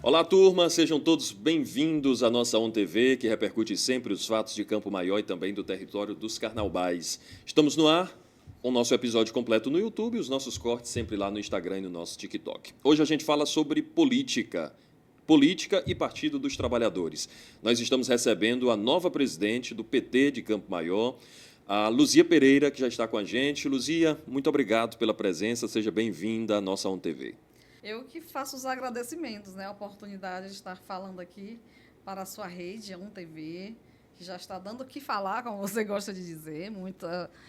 Olá, turma, sejam todos bem-vindos à nossa ONTV, que repercute sempre os fatos de Campo Maior e também do território dos Carnaubais. Estamos no ar, o nosso episódio completo no YouTube e os nossos cortes sempre lá no Instagram e no nosso TikTok. Hoje a gente fala sobre política e Partido dos Trabalhadores. Nós estamos recebendo a nova presidente do PT de Campo Maior, a Luzia Pereira, que já está com a gente. Luzia, muito obrigado pela presença, seja bem-vinda à nossa ONTV. Eu que faço os agradecimentos, né? A oportunidade de estar falando aqui para a sua rede, a ONTV, que já está dando o que falar, como você gosta de dizer,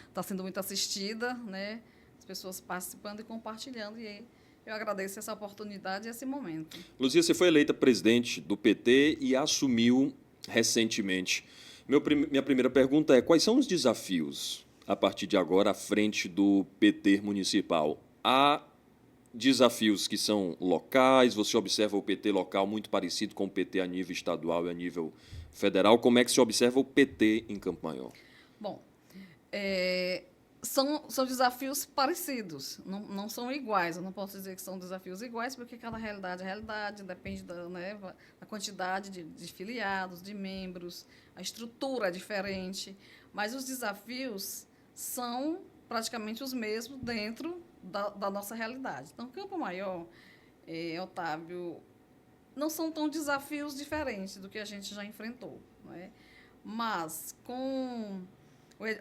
está sendo muito assistida, né? As pessoas participando e compartilhando, e eu agradeço essa oportunidade e esse momento. Luzia, você foi eleita presidente do PT e assumiu recentemente. Minha primeira pergunta é: quais são os desafios, a partir de agora, à frente do PT municipal? Há desafios que são locais, você observa o PT local muito parecido com o PT a nível estadual e a nível federal. Como é que se observa o PT em Campo Maior? Bom, são desafios parecidos, não são iguais. Eu não posso dizer que são desafios iguais, porque cada realidade é realidade, depende da quantidade de filiados, de membros, a estrutura é diferente, mas os desafios são praticamente os mesmos dentro da nossa realidade. Então, Campo Maior, Otávio, não são tão desafios diferentes do que a gente já enfrentou, não é? Mas, com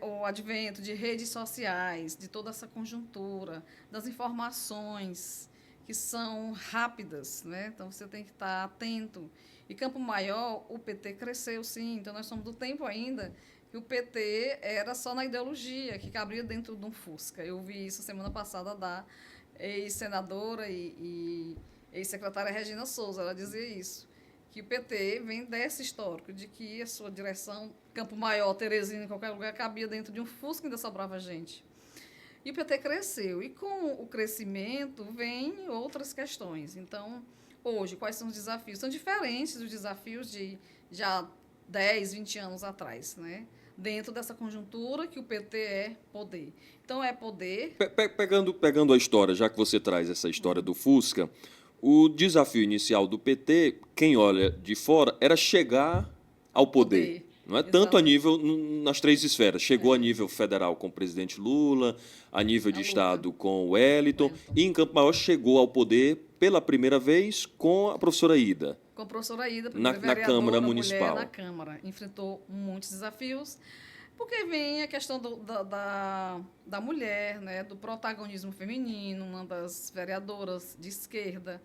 o advento de redes sociais, de toda essa conjuntura, das informações que são rápidas, né? Então, você tem que estar atento. E Campo Maior, o PT cresceu, sim. Então, nós somos do tempo ainda que o PT era só na ideologia, que cabia dentro de um Fusca. Eu vi isso semana passada da ex-senadora e ex-secretária Regina Souza. Ela dizia isso, que o PT vem desse histórico, de que a sua direção, Campo Maior, Teresina, em qualquer lugar, cabia dentro de um Fusca e ainda sobrava gente. E o PT cresceu. E com o crescimento vem outras questões. Então, hoje, quais são os desafios? São diferentes dos desafios de já 10, 20 anos atrás, né? Dentro dessa conjuntura que o PT é poder. Então, é poder... Pegando a história, já que você traz essa história do Fusca, o desafio inicial do PT, quem olha de fora, era chegar ao poder. Não é tanto a nível nas três esferas. Chegou a nível federal com o presidente Lula, a nível de estado com o Wellington, e em Campo Maior chegou ao poder pela primeira vez com a professora Ida. Com a professora Ida, na Câmara Municipal. Na Câmara. Enfrentou muitos desafios, porque vem a questão da mulher, né, do protagonismo feminino, uma das vereadoras de esquerda,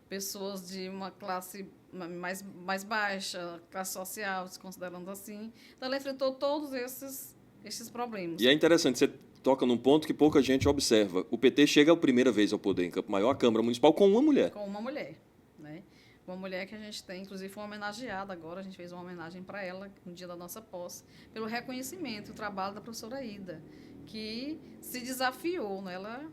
pessoas de uma classe mais baixa, classe social, se considerando assim. Então, ela enfrentou todos esses problemas. E é interessante, você toca num ponto que pouca gente observa. O PT chega a primeira vez ao poder em Campo Maior, a Câmara Municipal, com uma mulher. Com uma mulher, né? Uma mulher que a gente tem, inclusive, foi homenageada agora, a gente fez uma homenagem para ela no dia da nossa posse, pelo reconhecimento, o trabalho da professora Ida, que se desafiou, né? Ela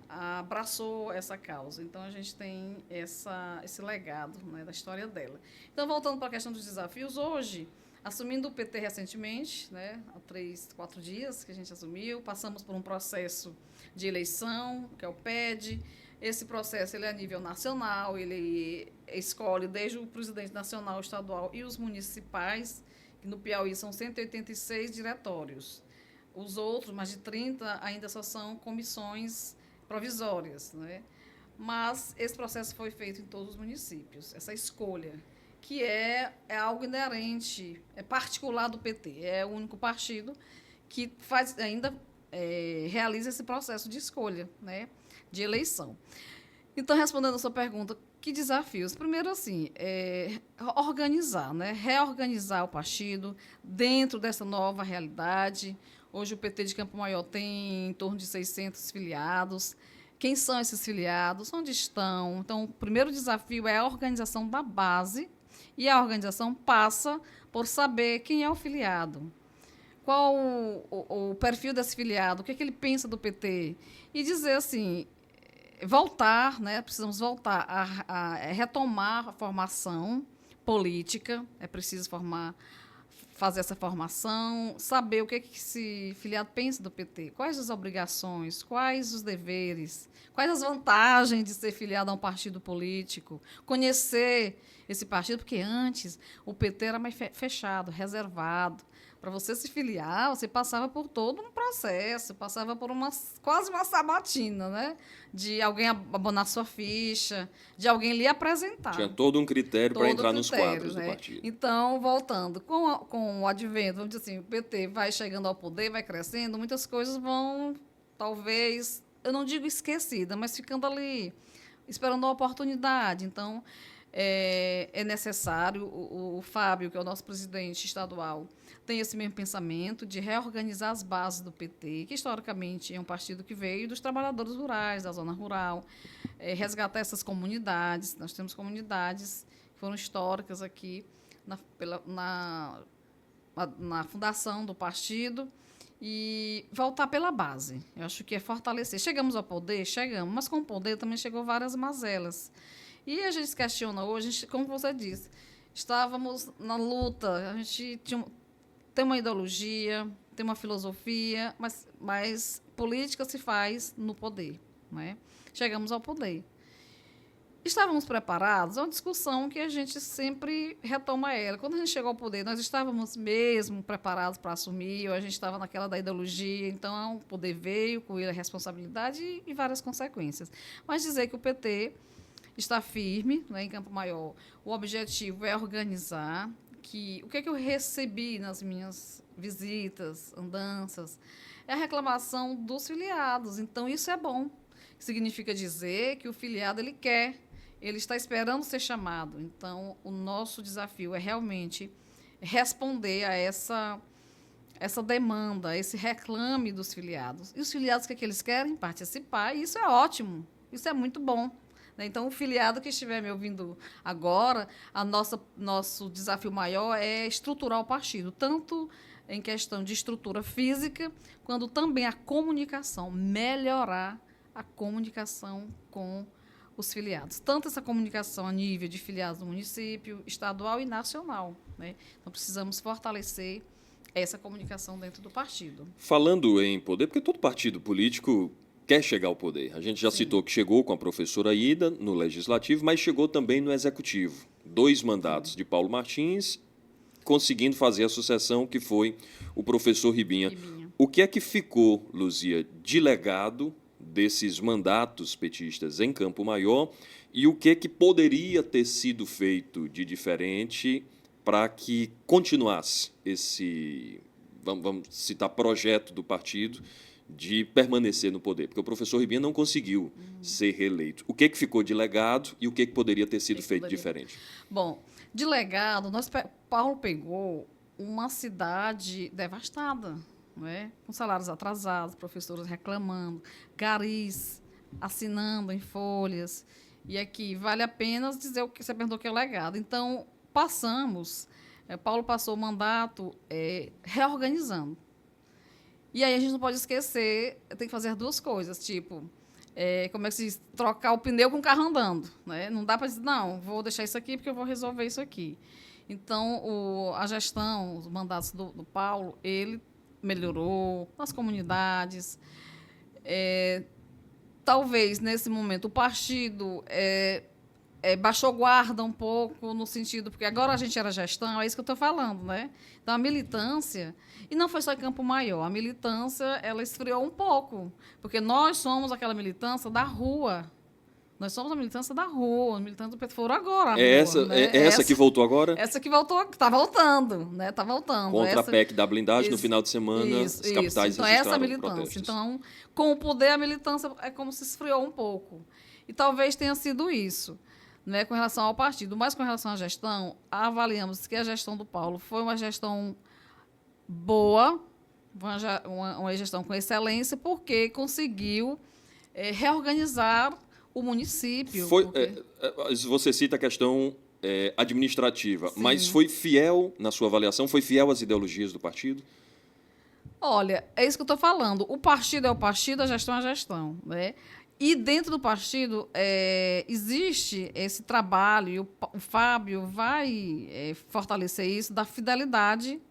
abraçou essa causa. Então, a gente tem esse legado, né, da história dela. Então, voltando para a questão dos desafios, hoje, assumindo o PT recentemente, né, há 3, 4 dias que a gente assumiu, passamos por um processo de eleição, que é o PED. Esse processo ele é a nível nacional, ele escolhe desde o presidente nacional, estadual e os municipais, que no Piauí são 186 diretórios. Os outros, mais de 30, ainda só são comissões provisórias, né? Mas esse processo foi feito em todos os municípios, essa escolha, que é algo inerente, é particular do PT, é o único partido que realiza esse processo de escolha, né, de eleição. Então, respondendo a sua pergunta, que desafios? Primeiro, assim, organizar, né, reorganizar o partido dentro dessa nova realidade. Hoje o PT de Campo Maior tem em torno de 600 filiados. Quem são esses filiados? Onde estão? Então, o primeiro desafio é a organização da base, e a organização passa por saber quem é o filiado, qual o perfil desse filiado, o que ele pensa do PT, e dizer assim, voltar, né, precisamos voltar a retomar a formação política, é preciso fazer essa formação, saber o que esse filiado pensa do PT, quais as obrigações, quais os deveres, quais as vantagens de ser filiado a um partido político, conhecer esse partido, porque antes o PT era mais fechado, reservado. Para você se filiar, você passava por todo um processo, passava por quase uma sabatina, né? De alguém abonar sua ficha, de alguém lhe apresentar. Tinha todo um critério para entrar nos quadros do partido. Então, voltando, com o advento, vamos dizer assim, o PT vai chegando ao poder, vai crescendo, muitas coisas vão, talvez, eu não digo esquecida, mas ficando ali, esperando a oportunidade. Então, é necessário, o Fábio, que é o nosso presidente estadual, tem esse mesmo pensamento de reorganizar as bases do PT, que historicamente é um partido que veio dos trabalhadores rurais, da zona rural, resgatar essas comunidades. Nós temos comunidades que foram históricas aqui na fundação do partido, e voltar pela base. Eu acho que é fortalecer. Chegamos ao poder? Chegamos, mas com o poder também chegou várias mazelas. E a gente se questiona hoje, como você disse, estávamos na luta, a gente tem uma ideologia, tem uma filosofia, mas política se faz no poder. Né? Chegamos ao poder. Estávamos preparados? É uma discussão que a gente sempre retoma ela. Quando a gente chegou ao poder, nós estávamos mesmo preparados para assumir, ou a gente estava naquela da ideologia, então o poder veio com ele a responsabilidade e várias consequências. Mas dizer que o PT está firme, né, em Campo Maior, o objetivo é organizar, o que é que eu recebi nas minhas visitas, andanças, é a reclamação dos filiados. Então, isso é bom. Significa dizer que o filiado ele quer, ele está esperando ser chamado. Então, o nosso desafio é realmente responder a essa demanda, a esse reclame dos filiados. E os filiados, o que é que eles querem? Participar, e isso é ótimo, isso é muito bom. Então, o filiado que estiver me ouvindo agora, nosso desafio maior é estruturar o partido, tanto em questão de estrutura física, quanto também a comunicação, melhorar a comunicação com os filiados. Tanto essa comunicação a nível de filiados do município, estadual e nacional. Né? Então, precisamos fortalecer essa comunicação dentro do partido. Falando em poder, porque todo partido político quer chegar ao poder. A gente já citou que chegou com a professora Ida no Legislativo, mas chegou também no Executivo. 2 mandatos de Paulo Martins, conseguindo fazer a sucessão, que foi o professor Ribinha. O que é que ficou, Luzia, de legado desses mandatos petistas em Campo Maior e o que é que poderia ter sido feito de diferente para que continuasse esse, vamos citar, projeto do partido de permanecer no poder, porque o professor Ribinha não conseguiu ser reeleito. O que é que ficou de legado e o que é que poderia ter sido feito diferente? Bom, de legado, Paulo pegou uma cidade devastada, né? Com salários atrasados, professores reclamando, garis assinando em folhas. E aqui vale a pena dizer o que você perguntou, que é o legado. Então, Paulo passou o mandato reorganizando. E aí a gente não pode esquecer, tem que fazer 2 coisas, tipo, como é que se diz? Trocar o pneu com o carro andando. Né? Não dá para dizer, não, vou deixar isso aqui porque eu vou resolver isso aqui. Então, a gestão, os mandatos do Paulo, ele melhorou nas comunidades. Talvez, nesse momento, o partido baixou guarda um pouco, no sentido, porque agora a gente era gestão, é isso que eu estou falando, né? Então, a militância, e não foi só em Campo Maior, a militância, ela esfriou um pouco, porque nós somos aquela militância da rua. Nós somos a militância da rua, a militância do PT foram agora. Essa que voltou agora? Essa que voltou, que está voltando, né? Está voltando. Contra a PEC da blindagem, no final de semana, as capitais então, essa militância. Protestos. Então, com o poder, a militância é como se esfriou um pouco. E talvez tenha sido isso. Né, com relação ao partido, mas com relação à gestão, avaliamos que a gestão do Paulo foi uma gestão boa, uma gestão com excelência, porque conseguiu reorganizar o município. Você cita a questão administrativa, Sim. Mas foi fiel, na sua avaliação, foi fiel às ideologias do partido? Olha, é isso que eu estou falando. O partido é o partido, a gestão é a gestão. Né? E dentro do partido existe esse trabalho, e o Fábio vai fortalecer isso, da fidelidade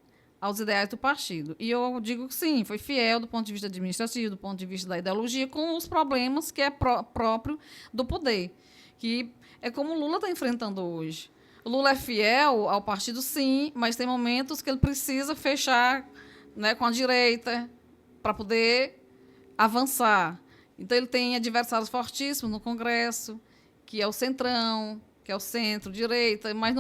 aos ideais do partido. E eu digo que sim, foi fiel do ponto de vista administrativo, do ponto de vista da ideologia, com os problemas que é próprio do poder, que é como o Lula está enfrentando hoje. O Lula é fiel ao partido, sim, mas tem momentos que ele precisa fechar, né, com a direita para poder avançar. Então, ele tem adversários fortíssimos no Congresso, que é o centrão, que é o centro-direita, mas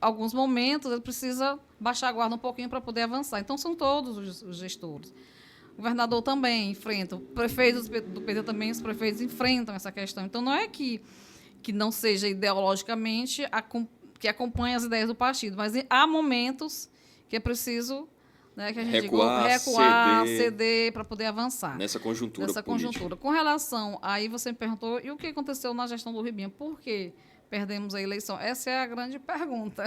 alguns momentos ele precisa baixar a guarda um pouquinho para poder avançar. Então, são todos os gestores. O governador também enfrenta, prefeitos do PT também, os prefeitos enfrentam essa questão. Então, não é que não seja ideologicamente que acompanhe as ideias do partido, mas há momentos que é preciso, né, que a gente recuar, ceder para poder avançar. Nessa conjuntura política. Com relação, aí você me perguntou, e o que aconteceu na gestão do Ribinha? Por que perdemos a eleição? Essa é a grande pergunta.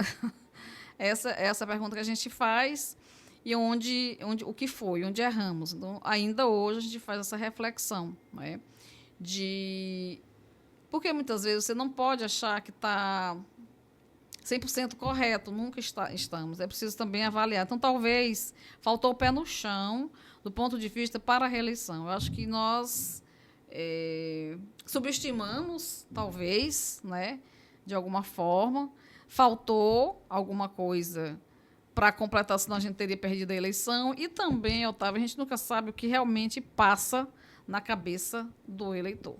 Essa é a pergunta que a gente faz e o que foi, onde erramos. Então, ainda hoje a gente faz essa reflexão, né, porque muitas vezes você não pode achar que está 100% correto, nunca estamos. É preciso também avaliar. Então, talvez faltou o pé no chão do ponto de vista para a reeleição. Eu acho que nós subestimamos, talvez, né, de alguma forma. Faltou alguma coisa para completar, senão a gente teria perdido a eleição. E também, Otávio, a gente nunca sabe o que realmente passa na cabeça do eleitor.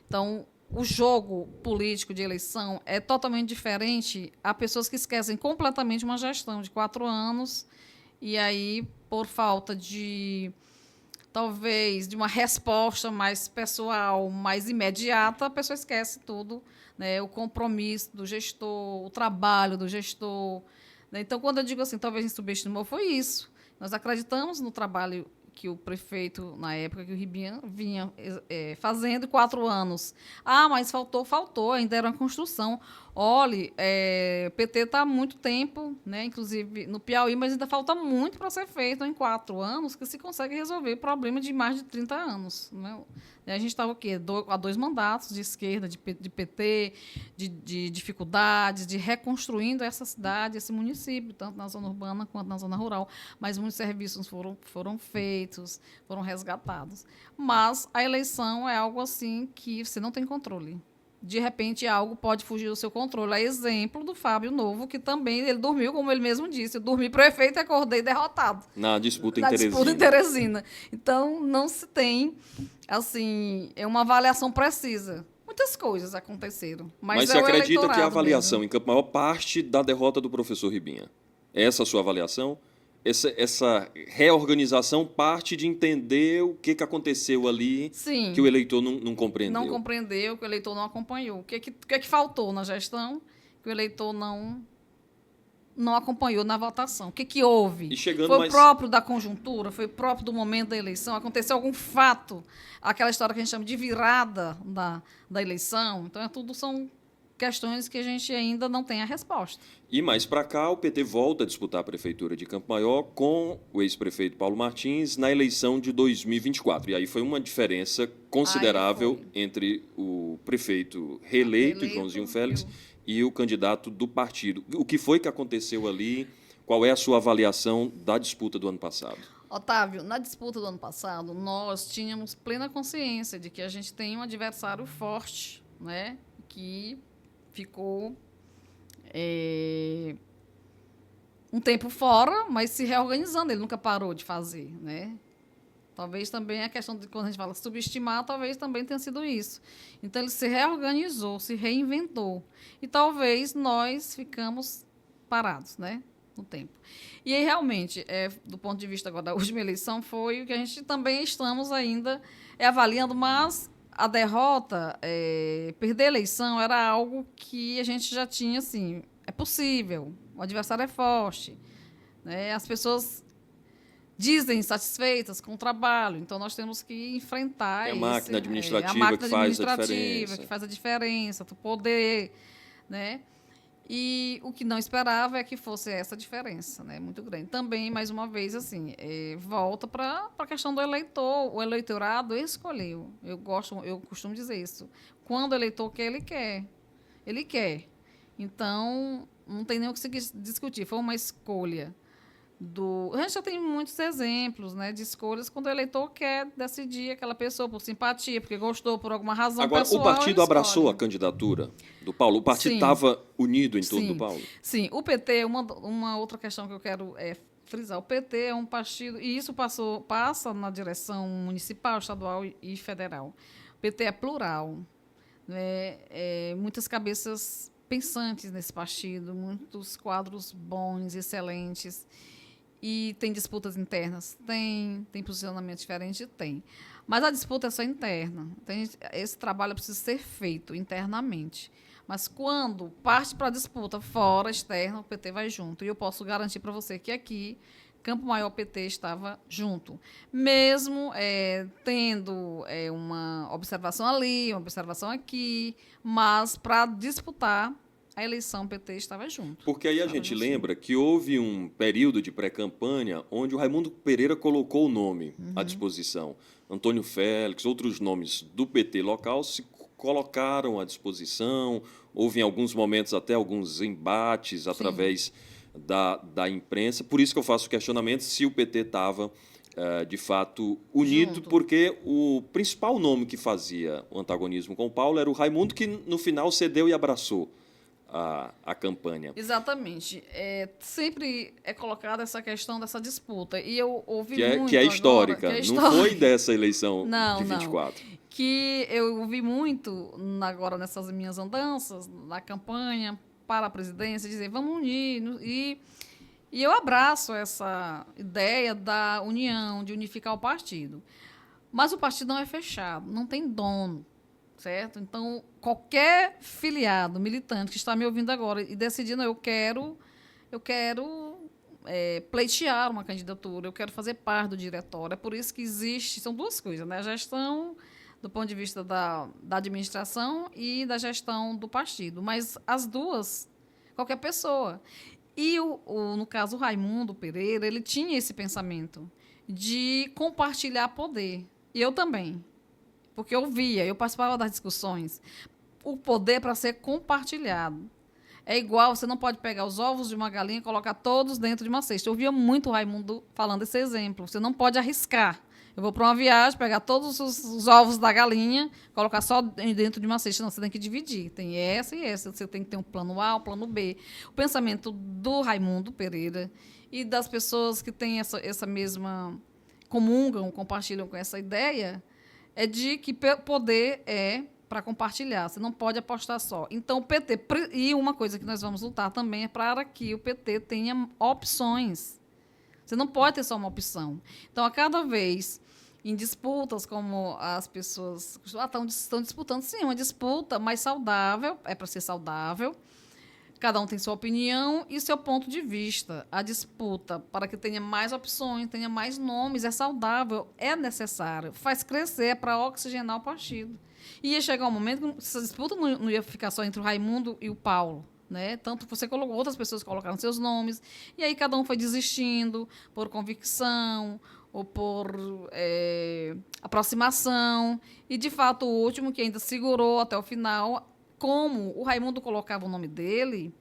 Então, o jogo político de eleição é totalmente diferente. Há pessoas que esquecem completamente uma gestão de 4 anos e aí, por falta talvez, de uma resposta mais pessoal, mais imediata, a pessoa esquece tudo, né? O compromisso do gestor, o trabalho do gestor. Né? Então, quando eu digo assim, talvez a gente subestimou, foi isso. Nós acreditamos no trabalho que o prefeito, na época, que o Ribinha vinha fazendo 4 anos. Ah, mas faltou, ainda era uma construção. Olha, o PT está há muito tempo, né, inclusive no Piauí, mas ainda falta muito para ser feito em 4 anos, que se consegue resolver problema de mais de 30 anos. Né? A gente estava o quê? Há 2 mandatos de esquerda, de PT, de dificuldades, de reconstruindo essa cidade, esse município, tanto na zona urbana quanto na zona rural. Mas muitos serviços foram feitos, foram resgatados. Mas a eleição é algo assim que você não tem controle. De repente, algo pode fugir do seu controle. É exemplo do Fábio Novo, que também ele dormiu, como ele mesmo disse. Eu dormi prefeito e acordei derrotado. Na disputa em Teresina. Então, não se tem, assim, uma avaliação precisa. Muitas coisas aconteceram. Mas você acredita que a avaliação em Campo Maior parte da derrota do professor Ribinha? Essa é a sua avaliação? Essa reorganização parte de entender o que aconteceu ali. Sim, que o eleitor não compreendeu. Não compreendeu, que o eleitor não acompanhou. O que faltou na gestão que o eleitor não acompanhou na votação? O que houve? Foi próprio da conjuntura? Foi próprio do momento da eleição? Aconteceu algum fato? Aquela história que a gente chama de virada da eleição? Então, tudo são questões que a gente ainda não tem a resposta. E mais para cá, o PT volta a disputar a prefeitura de Campo Maior com o ex-prefeito Paulo Martins na eleição de 2024. E aí foi uma diferença considerável entre o prefeito reeleito, Joãozinho Félix, e o candidato do partido. O que foi que aconteceu ali? Qual é a sua avaliação da disputa do ano passado? Otávio, na disputa do ano passado, nós tínhamos plena consciência de que a gente tem um adversário forte, né, que ficou um tempo fora, mas se reorganizando. Ele nunca parou de fazer, né? Talvez também a questão de, quando a gente fala subestimar, talvez também tenha sido isso. Então, ele se reorganizou, se reinventou. E talvez nós ficamos parados, né, no tempo. E aí, realmente, do ponto de vista agora da última eleição, foi o que a gente também estamos ainda avaliando, mas a derrota, perder a eleição, era algo que a gente já tinha, assim, é possível, o adversário é forte, né? As pessoas dizem satisfeitas com o trabalho, então nós temos que enfrentar a máquina administrativa que faz a diferença, do poder, né? E o que não esperava é que fosse essa diferença, né, muito grande. Também, mais uma vez, assim, volta para a questão do eleitor. O eleitorado escolheu. Eu costumo dizer isso. Quando o eleitor quer, ele quer. Ele quer. Então, não tem nem o que se discutir. Foi uma escolha A gente já tem muitos exemplos, né, de escolhas quando o eleitor quer decidir aquela pessoa por simpatia, porque gostou por alguma razão Agora, pessoal. o partido ele abraçou a escolhe. candidatura do Paulo? O partido Sim, estava unido em torno do sim, Paulo? sim. O PT, uma outra questão que eu quero frisar, o PT é um partido, e isso passa na direção municipal, estadual e federal. O PT é plural, né? Muitas cabeças pensantes nesse partido, muitos quadros bons, excelentes. E tem disputas internas? Tem posicionamento diferente? Tem. Mas a disputa é só interna. Esse trabalho precisa ser feito internamente. Mas quando parte para a disputa fora, externa, o PT vai junto. E eu posso garantir para você que aqui, Campo Maior PT estava junto. Mesmo tendo uma observação ali, uma observação aqui, mas para disputar a eleição, o PT estava junto. Porque aí a gente lembra que houve um período de pré-campanha onde o Raimundo Pereira colocou o nome à disposição. Antônio Félix, outros nomes do PT local se colocaram à disposição. Houve, em alguns momentos, até alguns embates através da imprensa. Por isso que eu faço o questionamento se o PT estava, de fato, unido, Junto. porque o principal nome que fazia o antagonismo com o Paulo era o Raimundo, que, no final, cedeu e abraçou a campanha. Exatamente. Sempre é colocada essa questão dessa disputa. E eu ouvi muito Que é agora, histórica. que é Não foi dessa eleição Não, de não. 24. Que eu ouvi muito agora nessas minhas andanças, na campanha para a presidência, dizer vamos unir. E eu abraço essa ideia da união, de unificar o partido. Mas o partido não é fechado, não tem dono. Certo? Então, qualquer filiado, militante que está me ouvindo agora e decidindo, eu quero pleitear uma candidatura, eu quero fazer parte do diretório. É por isso que são duas coisas, né? A gestão do ponto de vista da administração e da gestão do partido. Mas as duas, qualquer pessoa. E, no caso, o Raimundo Pereira, ele tinha esse pensamento de compartilhar poder. E eu também. Porque eu participava das discussões. O poder para ser compartilhado. É igual, você não pode pegar os ovos de uma galinha e colocar todos dentro de uma cesta. Eu ouvia muito o Raimundo falando esse exemplo. Você não pode arriscar. Eu vou para uma viagem, pegar todos os ovos da galinha, colocar só dentro de uma cesta. Não, você tem que dividir. Tem essa e essa. Você tem que ter um plano A, um plano B. O pensamento do Raimundo Pereira e das pessoas que têm essa mesma... comungam, compartilham com essa ideia... é de que poder é para compartilhar. Você não pode apostar só. Então, o PT... E uma coisa que nós vamos lutar também é para que o PT tenha opções. Você não pode ter só uma opção. Então, a cada vez, em disputas, como as pessoas estão disputando, sim, uma disputa mais saudável, é para ser saudável. Cada um tem sua opinião e seu ponto de vista. A disputa para que tenha mais opções, tenha mais nomes, é saudável, é necessário. Faz crescer para oxigenar o partido. E ia chegar um momento que essa disputa não ia ficar só entre o Raimundo e o Paulo. Né? Tanto você colocou, outras pessoas colocaram seus nomes, e aí cada um foi desistindo por convicção ou por aproximação. E, de fato, o último que ainda segurou até o final... como o Raimundo colocava o nome dele,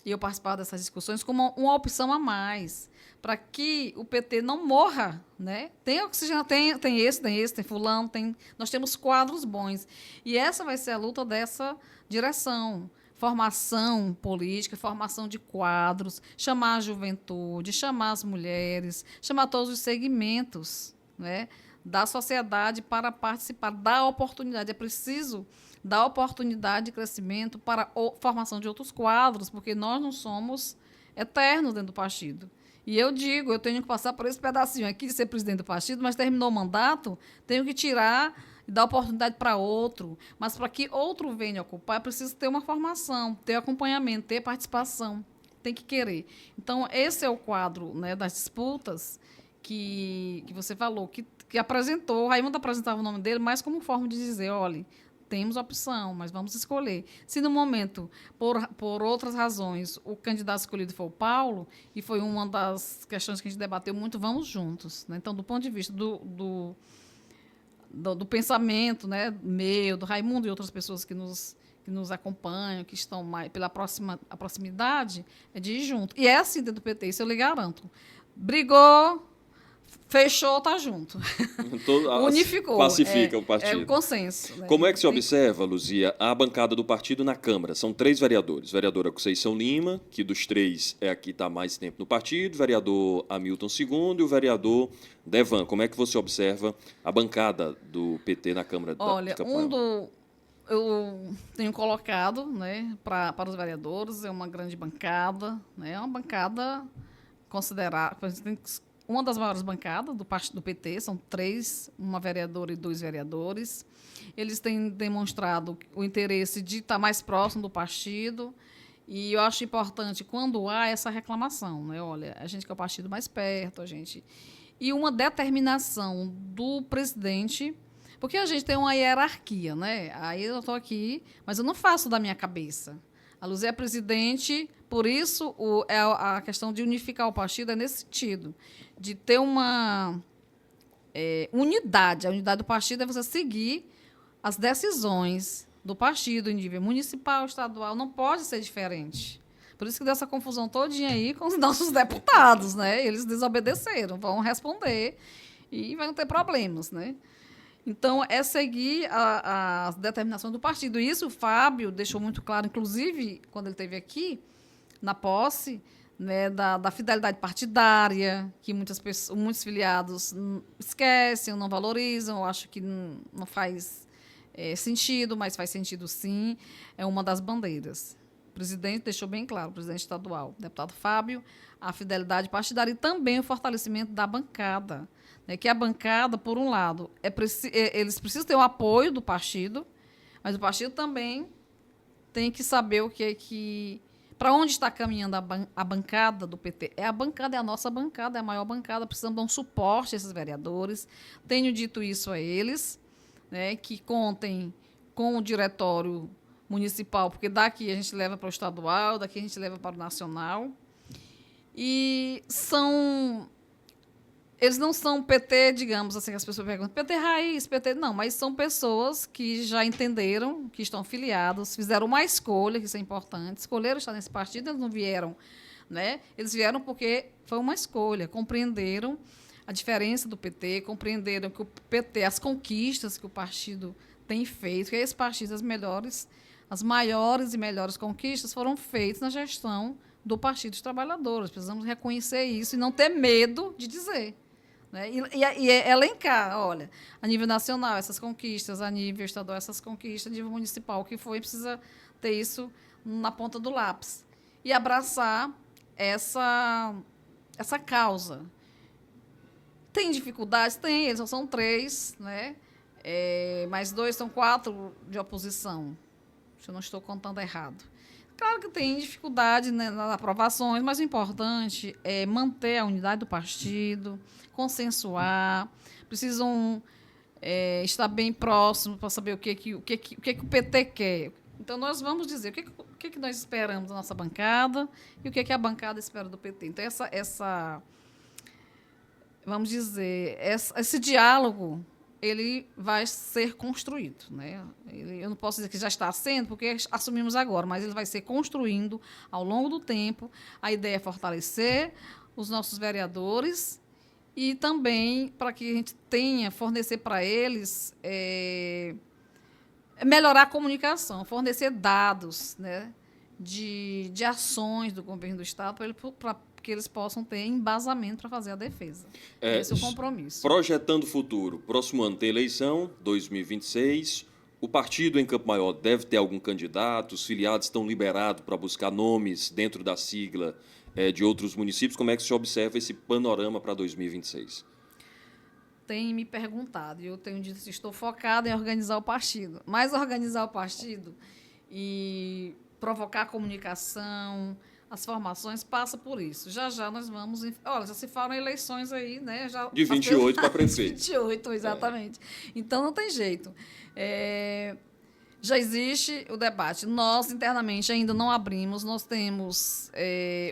e eu participava dessas discussões, como uma opção a mais, para que o PT não morra. Né? Tem oxigênio, tem esse, tem fulano, nós temos quadros bons. E essa vai ser a luta dessa direção. Formação política, formação de quadros, chamar a juventude, chamar as mulheres, chamar todos os segmentos, né, da sociedade para participar, dar oportunidade. É preciso dar oportunidade de crescimento para a formação de outros quadros, porque nós não somos eternos dentro do partido. E eu digo, eu tenho que passar por esse pedacinho aqui de ser presidente do partido, mas terminou o mandato, tenho que tirar e dar oportunidade para outro. Mas para que outro venha ocupar, é preciso ter uma formação, ter acompanhamento, ter participação, tem que querer. Então, esse é o quadro, né, das disputas que você falou, que apresentou, o Raimundo apresentava o nome dele, mais como forma de dizer, olha, temos opção, mas vamos escolher. Se no momento, por outras razões, o candidato escolhido foi o Paulo, e foi uma das questões que a gente debateu muito, vamos juntos. Né? Então, do ponto de vista do pensamento, né, meu, do Raimundo e outras pessoas que nos acompanham, que estão mais pela proximidade, é de ir junto. E é assim dentro do PT, isso eu lhe garanto. brigou, fechou, tá junto. Unificou. Pacifica o partido. É o consenso. Né? Como é que se observa, Luzia, a bancada do partido na Câmara? São 3 vereadores. Vereadora Conceição Lima, que dos 3 é a que está mais tempo no partido, vereador Hamilton II e o vereador Devan. Como é que você observa a bancada do PT na Câmara Olha, de Campo Maior? eu tenho colocado, né, para os vereadores, é uma grande bancada, né, é uma bancada considerada, uma das maiores bancadas do partido do PT, são 3, uma vereadora e 2 vereadores. Eles têm demonstrado o interesse de estar mais próximo do partido e eu acho importante quando há essa reclamação, né? Olha, a gente quer o partido mais perto, a gente... E uma determinação do presidente, porque a gente tem uma hierarquia, né? Aí eu estou aqui, mas eu não faço da minha cabeça. A Luzia é presidente, por isso a questão de unificar o partido é nesse sentido, de ter uma unidade. A unidade do partido é você seguir as decisões do partido em nível municipal, estadual, não pode ser diferente. Por isso que deu essa confusão todinha aí com os nossos deputados, né? Eles desobedeceram, vão responder e vão ter problemas, né? Então, é seguir as determinações do partido. Isso o Fábio deixou muito claro, inclusive, quando ele esteve aqui, na posse, né, da fidelidade partidária, que muitos filiados esquecem, não valorizam, acham que não faz sentido, mas faz sentido sim, é uma das bandeiras. O presidente deixou bem claro, o presidente estadual, o deputado Fábio, a fidelidade partidária e também o fortalecimento da bancada. Né, que a bancada, por um lado, eles precisam ter o apoio do partido, mas o partido também tem que saber o que para onde está caminhando a bancada do PT. A bancada é a nossa bancada, é a maior bancada, precisamos dar um suporte a esses vereadores. Tenho dito isso a eles, né, que contem com o diretório municipal, porque daqui a gente leva para o estadual, daqui a gente leva para o nacional. E eles não são PT, digamos assim, as pessoas perguntam, PT raiz, PT... Não, mas são pessoas que já entenderam, que estão filiados, fizeram uma escolha, que isso é importante, escolheram estar nesse partido, eles não vieram, né? Eles vieram porque foi uma escolha, compreenderam a diferença do PT, compreenderam que o PT, as conquistas que o partido tem feito, que esse partido, as maiores e melhores conquistas foram feitas na gestão do Partido dos Trabalhadores. Precisamos reconhecer isso e não ter medo de dizer. Né? E elencar, olha, a nível nacional, essas conquistas, a nível estadual, essas conquistas, a nível municipal, o que foi, precisa ter isso na ponta do lápis. E abraçar essa causa. Tem dificuldades? Tem, eles só são 3, né? Mais 2 são 4 de oposição. Se eu não estou contando errado. Claro que tem dificuldade, né, nas aprovações, mas o importante é manter a unidade do partido, consensuar, precisam estar bem próximos para saber o que o PT quer. Então, nós vamos dizer o que nós esperamos da nossa bancada e o que a bancada espera do PT. Então, vamos dizer, esse diálogo ele vai ser construído. Né? Eu não posso dizer que já está sendo, porque assumimos agora, mas ele vai ser construindo ao longo do tempo. A ideia é fortalecer os nossos vereadores e também para que a gente fornecer para eles, melhorar a comunicação, fornecer dados, né, de ações do governo do Estado para que eles possam ter embasamento para fazer a defesa. Esse é o compromisso. Projetando o futuro. Próximo ano tem eleição, 2026. O partido em Campo Maior deve ter algum candidato? Os filiados estão liberados para buscar nomes dentro da sigla de outros municípios? Como é que se observa esse panorama para 2026? Tem me perguntado, e eu tenho dito que estou focada em organizar o partido. Mas organizar o partido e provocar a comunicação, as formações, passa por isso. Já nós vamos... Olha, já se falam eleições aí, né? De 28 para prefeito. 28, exatamente. Então, não tem jeito. Já existe o debate. Nós, internamente, ainda não abrimos. Nós temos...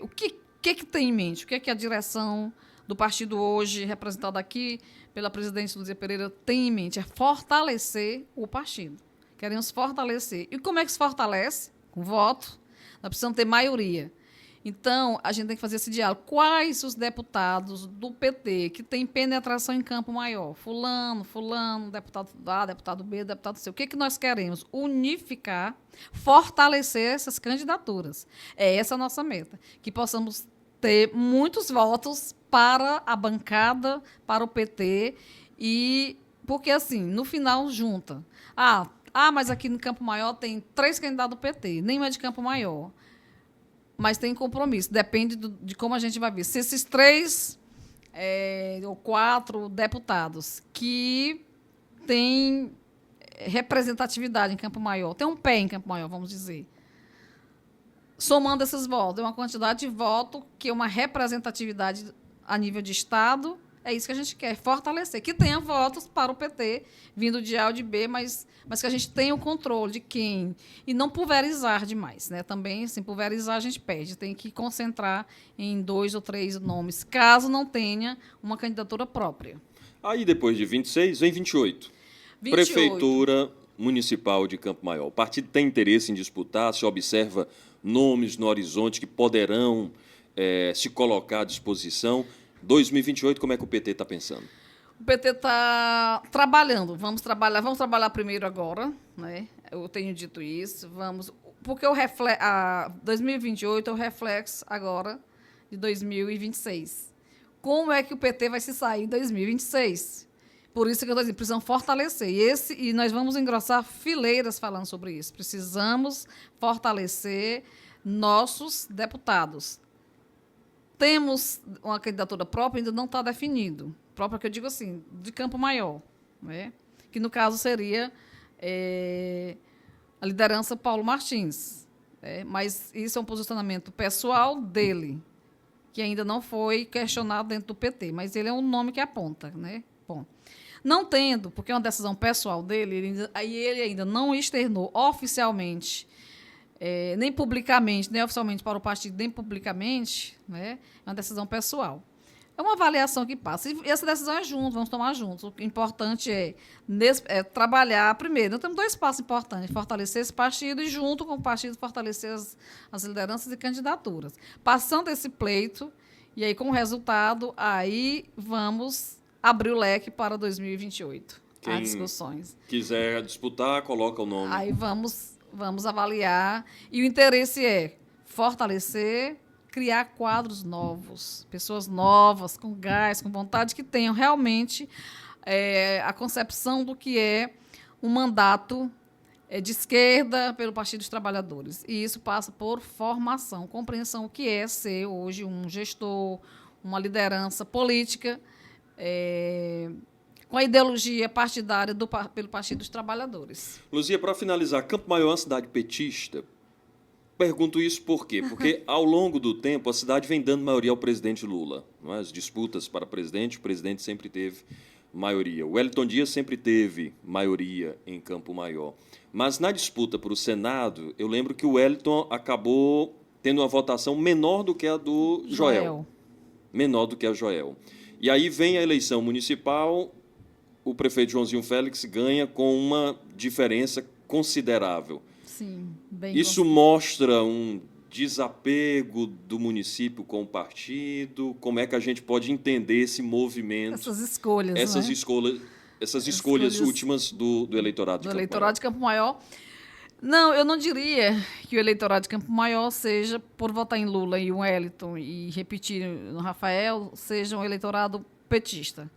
o que tem em mente? O que a direção do partido hoje, representada aqui pela presidente Luzia Pereira, tem em mente? É fortalecer o partido. Queremos fortalecer. E como é que se fortalece? Com voto. Nós precisamos ter maioria. Então, a gente tem que fazer esse diálogo. Quais os deputados do PT que têm penetração em campo maior? Fulano, deputado A, deputado B, deputado C. O que nós queremos? Unificar, fortalecer essas candidaturas. É essa a nossa meta. Que possamos ter muitos votos para a bancada, para o PT, porque, assim, no final, junta. Mas aqui no Campo Maior tem 3 candidatos do PT, nem é de Campo Maior. Mas tem compromisso, depende de como a gente vai ver. Se esses 3 ou 4 deputados que têm representatividade em Campo Maior, tem um pé em Campo Maior, vamos dizer, somando esses votos, é uma quantidade de voto que é uma representatividade a nível de Estado, é isso que a gente quer, fortalecer, que tenha votos para o PT, vindo de A ou de B, mas que a gente tenha o controle de quem, e não pulverizar demais, né? Também, assim, pulverizar a gente perde, tem que concentrar em 2 ou 3 nomes, caso não tenha uma candidatura própria. Aí, depois de 26, vem 28. 28. Prefeitura Municipal de Campo Maior. O partido tem interesse em disputar? Se observa nomes no horizonte que poderão se colocar à disposição? 2028, como é que o PT está pensando? O PT está trabalhando. Vamos trabalhar primeiro agora, né? Eu tenho dito isso. Porque 2028 é o reflexo agora de 2026. Como é que o PT vai se sair em 2026? Por isso que eu estou dizendo, precisamos fortalecer. E nós vamos engrossar fileiras falando sobre isso. Precisamos fortalecer nossos deputados. Temos uma candidatura própria, ainda não está definido. Própria, que eu digo assim, de Campo Maior, né? Que no caso seria a liderança Paulo Martins. Mas isso é um posicionamento pessoal dele, que ainda não foi questionado dentro do PT, mas ele é um nome que aponta, né? Bom, não tendo, porque é uma decisão pessoal dele, ele ainda não externou oficialmente, nem publicamente, nem oficialmente para o partido, nem publicamente, né? É uma decisão pessoal. É uma avaliação que passa. E essa decisão é junto, vamos tomar juntos. O importante é trabalhar primeiro. Nós temos 2 passos importantes: fortalecer esse partido e, junto com o partido, fortalecer as lideranças e candidaturas. Passando esse pleito, e aí, com o resultado, aí vamos abrir o leque para 2028. Há discussões. Quiser disputar, coloca o nome. Aí vamos avaliar. E o interesse é fortalecer, criar quadros novos, pessoas novas, com gás, com vontade, que tenham realmente a concepção do que é um mandato de esquerda pelo Partido dos Trabalhadores. E isso passa por formação, compreensão do que é ser hoje um gestor, uma liderança política, com a ideologia partidária pelo Partido dos Trabalhadores. Luzia, para finalizar, Campo Maior é uma cidade petista? Pergunto isso por quê? Porque, ao longo do tempo, a cidade vem dando maioria ao presidente Lula. Não é? As disputas para presidente, o presidente sempre teve maioria. O Wellington Dias sempre teve maioria em Campo Maior. Mas, na disputa para o Senado, eu lembro que o Wellington acabou tendo uma votação menor do que a do Joel. Menor do que a Joel. E aí vem a eleição municipal, o prefeito Joãozinho Félix ganha com uma diferença considerável. Sim, bem. Isso mostra um desapego do município com o partido? Como é que a gente pode entender esse movimento? Essas escolhas, essas escolhas últimas do eleitorado de Campo Maior. Do eleitorado de Campo Maior. Não, eu não diria que o eleitorado de Campo Maior seja, por votar em Lula e Wellington e repetir no Rafael, seja um eleitorado petista.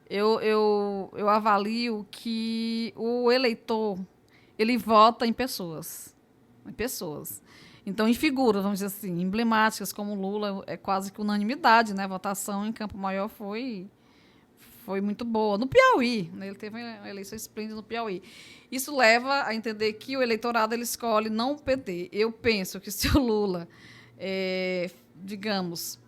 Eu avalio que o eleitor, ele vota em pessoas. Então, em figuras, vamos dizer assim, emblemáticas, como Lula, é quase que unanimidade, né? A votação em Campo Maior foi muito boa. No Piauí, né? Ele teve uma eleição esplêndida no Piauí. Isso leva a entender que o eleitorado ele escolhe não o PT. Eu penso que se o Lula, digamos,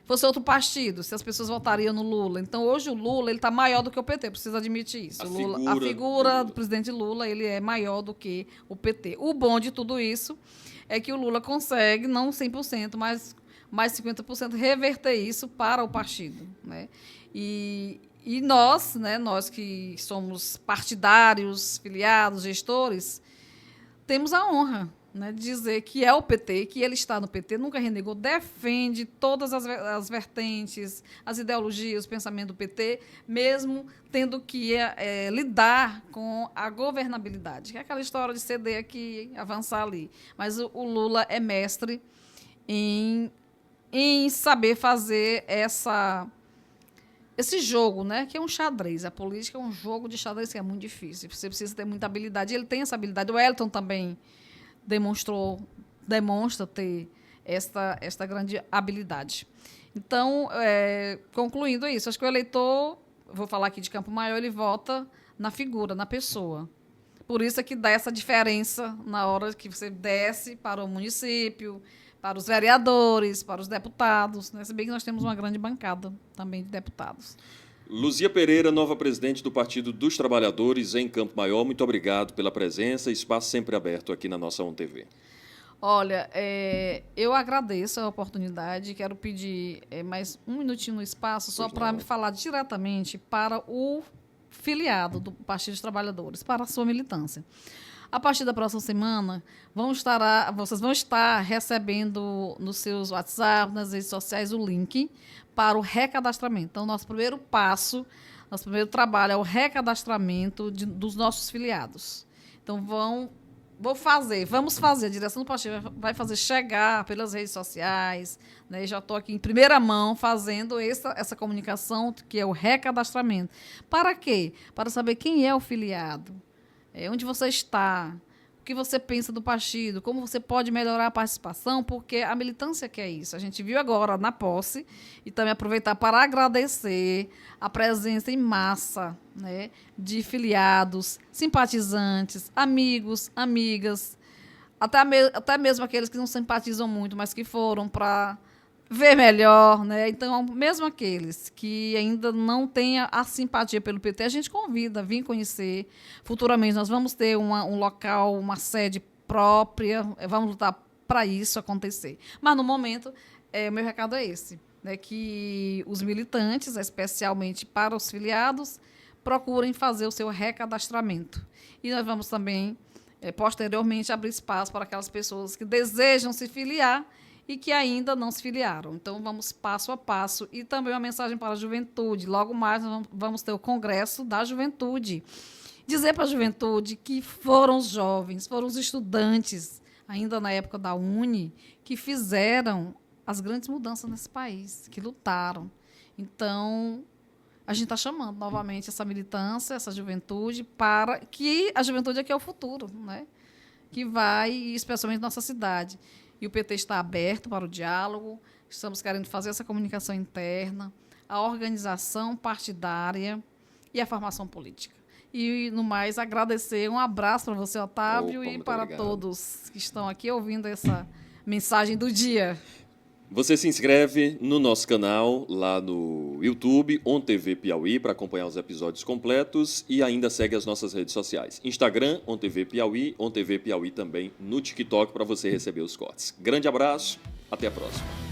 fosse outro partido, se as pessoas votariam no Lula. Então, hoje o Lula está maior do que o PT, precisa admitir isso. A figura do presidente Lula ele é maior do que o PT. O bom de tudo isso é que o Lula consegue, não 100%, mas mais 50%, reverter isso para o partido, né? E nós, né, nós que somos partidários, filiados, gestores, temos a honra né, dizer que é o PT, que ele está no PT, nunca renegou, defende todas as vertentes, as ideologias, o pensamento do PT, mesmo tendo que lidar com a governabilidade, que é aquela história de ceder aqui, avançar ali. Mas o Lula é mestre em saber fazer esse jogo, né, que é um xadrez. A política é um jogo de xadrez que é muito difícil. Você precisa ter muita habilidade. E ele tem essa habilidade. O Elton também demonstra ter esta grande habilidade. Então, concluindo isso, acho que o eleitor, vou falar aqui de Campo Maior, ele vota na figura, na pessoa. Por isso é que dá essa diferença na hora que você desce para o município, para os vereadores, para os deputados, né? Se bem que nós temos uma grande bancada também de deputados. Luzia Pereira, nova presidente do Partido dos Trabalhadores em Campo Maior, muito obrigado pela presença, espaço sempre aberto aqui na nossa ONTV. Olha, eu agradeço a oportunidade, quero pedir mais um minutinho no espaço, só para me falar diretamente para o filiado do Partido dos Trabalhadores, para a sua militância. A partir da próxima semana, vocês vão estar recebendo nos seus WhatsApp, nas redes sociais, o link para o recadastramento. Então, nosso primeiro passo, nosso primeiro trabalho é o recadastramento dos nossos filiados. Então, vamos fazer, a direção do partido vai fazer chegar pelas redes sociais, né? Já estou aqui em primeira mão fazendo essa comunicação, que é o recadastramento. Para quê? Para saber quem é o filiado, onde você está, o que você pensa do partido, como você pode melhorar a participação, porque a militância quer isso. A gente viu agora na posse, e também aproveitar para agradecer a presença em massa, né, de filiados, simpatizantes, amigos, amigas, até mesmo aqueles que não simpatizam muito, mas que foram para ver melhor, né? Então, mesmo aqueles que ainda não têm a simpatia pelo PT, a gente convida a vir conhecer. Futuramente nós vamos ter um local, uma sede própria, vamos lutar para isso acontecer. Mas, no momento, o meu recado é esse, né? Que os militantes, especialmente para os filiados, procurem fazer o seu recadastramento. E nós vamos também, posteriormente, abrir espaço para aquelas pessoas que desejam se filiar e que ainda não se filiaram. Então, vamos passo a passo. E também uma mensagem para a juventude. Logo mais, nós vamos ter o Congresso da Juventude. Dizer para a juventude que foram os jovens, foram os estudantes, ainda na época da Uni, que fizeram as grandes mudanças nesse país, que lutaram. Então, a gente está chamando novamente essa militância, essa juventude, para que a juventude aqui é o futuro, né? Que vai, especialmente na nossa cidade. E o PT está aberto para o diálogo, estamos querendo fazer essa comunicação interna, a organização partidária e a formação política. E, no mais, agradecer, um abraço para você, Otávio, e para todos que estão aqui ouvindo essa mensagem do dia. Você se inscreve no nosso canal, lá no YouTube, ONTV Piauí, para acompanhar os episódios completos e ainda segue as nossas redes sociais. Instagram, ONTV Piauí, ONTV Piauí também no TikTok, para você receber os cortes. Grande abraço, até a próxima.